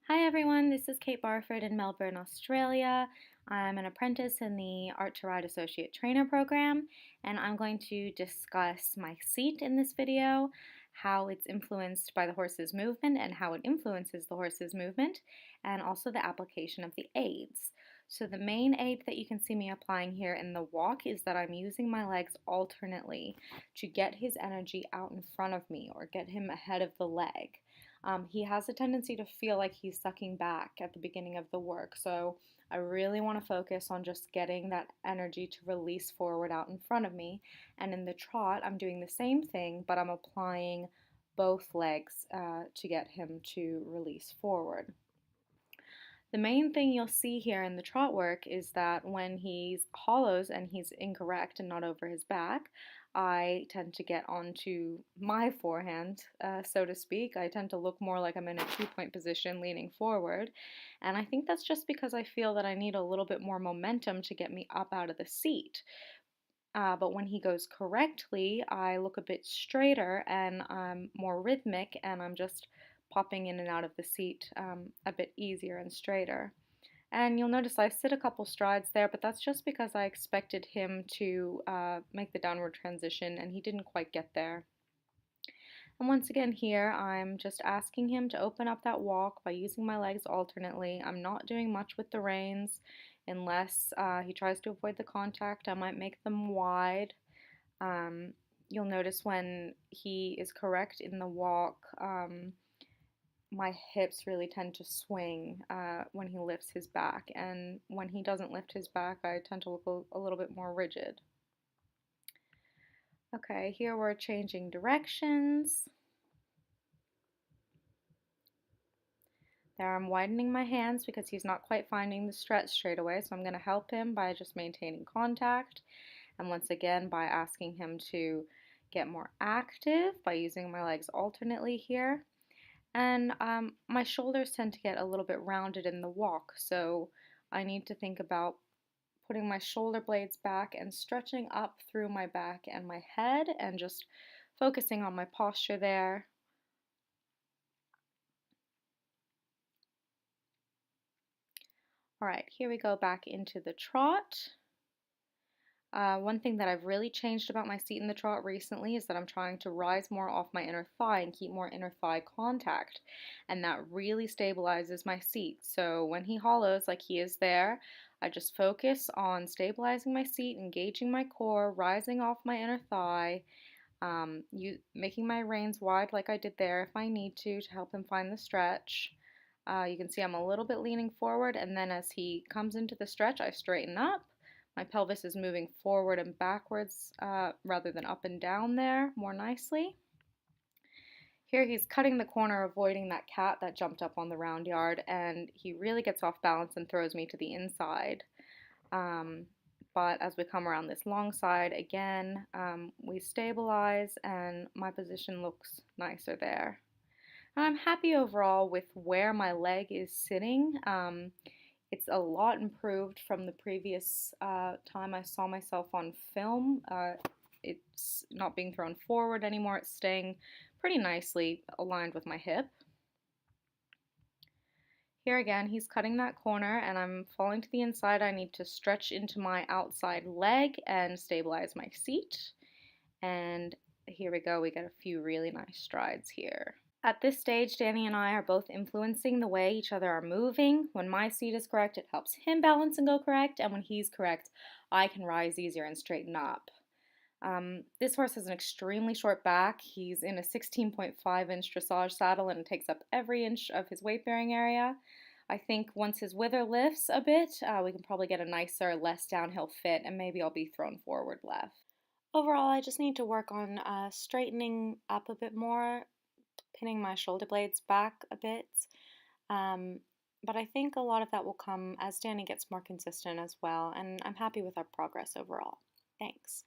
Hi everyone, this is Kate Barford in Melbourne, Australia. I'm an apprentice in the Art2Ride Associate Trainer program, and I'm going to discuss my seat in this video, how it's influenced by the horse's movement and how it influences the horse's movement, and also the application of the aids. So the main aid that you can see me applying here in the walk is that I'm using my legs alternately to get his energy out in front of me or get him ahead of the leg. He has a tendency to feel like he's sucking back at the beginning of the work, so I really want to focus on just getting that energy to release forward out in front of me. And in the trot, I'm doing the same thing, but I'm applying both legs to get him to release forward. The main thing you'll see here in the trot work is that when he hollows and he's incorrect and not over his back, I tend to get onto my forehand, so to speak. I tend to look more like I'm in a two-point position leaning forward. And I think that's just because I feel that I need a little bit more momentum to get me up out of the seat. But when he goes correctly, I look a bit straighter and I'm more rhythmic and I'm just popping in and out of the seat a bit easier and straighter. And you'll notice I sit a couple strides there, but that's just because I expected him to make the downward transition and he didn't quite get there. And once again here, I'm just asking him to open up that walk by using my legs alternately. I'm not doing much with the reins unless he tries to avoid the contact. I might make them wide. You'll notice when he is correct in the walk, my hips really tend to swing when he lifts his back, and when he doesn't lift his back, I tend to look a little bit more rigid. Okay, here we're changing directions. There I'm widening my hands because he's not quite finding the stretch straight away, so I'm going to help him by just maintaining contact, and once again by asking him to get more active by using my legs alternately here. And my shoulders tend to get a little bit rounded in the walk, so I need to think about putting my shoulder blades back and stretching up through my back and my head and just focusing on my posture there. All right, here we go back into the trot. One thing that I've really changed about my seat in the trot recently is that I'm trying to rise more off my inner thigh and keep more inner thigh contact, and that really stabilizes my seat. So when he hollows like he is there, I just focus on stabilizing my seat, engaging my core, rising off my inner thigh, making my reins wide like I did there if I need to help him find the stretch. You can see I'm a little bit leaning forward, and then as he comes into the stretch, I straighten up. My pelvis is moving forward and backwards rather than up and down there more nicely. Here he's cutting the corner, avoiding that cat that jumped up on the round yard, and he really gets off balance and throws me to the inside. But as we come around this long side again, we stabilize and my position looks nicer there. And I'm happy overall with where my leg is sitting. It's a lot improved from the previous time I saw myself on film. It's not being thrown forward anymore. It's staying pretty nicely aligned with my hip. Here again, he's cutting that corner and I'm falling to the inside. I need to stretch into my outside leg and stabilize my seat. And here we go, we get a few really nice strides here. At this stage, Danny and I are both influencing the way each other are moving. When my seat is correct, it helps him balance and go correct, and when he's correct, I can rise easier and straighten up. This horse has an extremely short back. He's in a 16.5-inch dressage saddle and it takes up every inch of his weight-bearing area. I think once his wither lifts a bit, we can probably get a nicer, less downhill fit, and maybe I'll be thrown forward left. Overall, I just need to work on straightening up a bit more, pinning my shoulder blades back a bit. But I think a lot of that will come as Danny gets more consistent as well, and I'm happy with our progress overall. Thanks.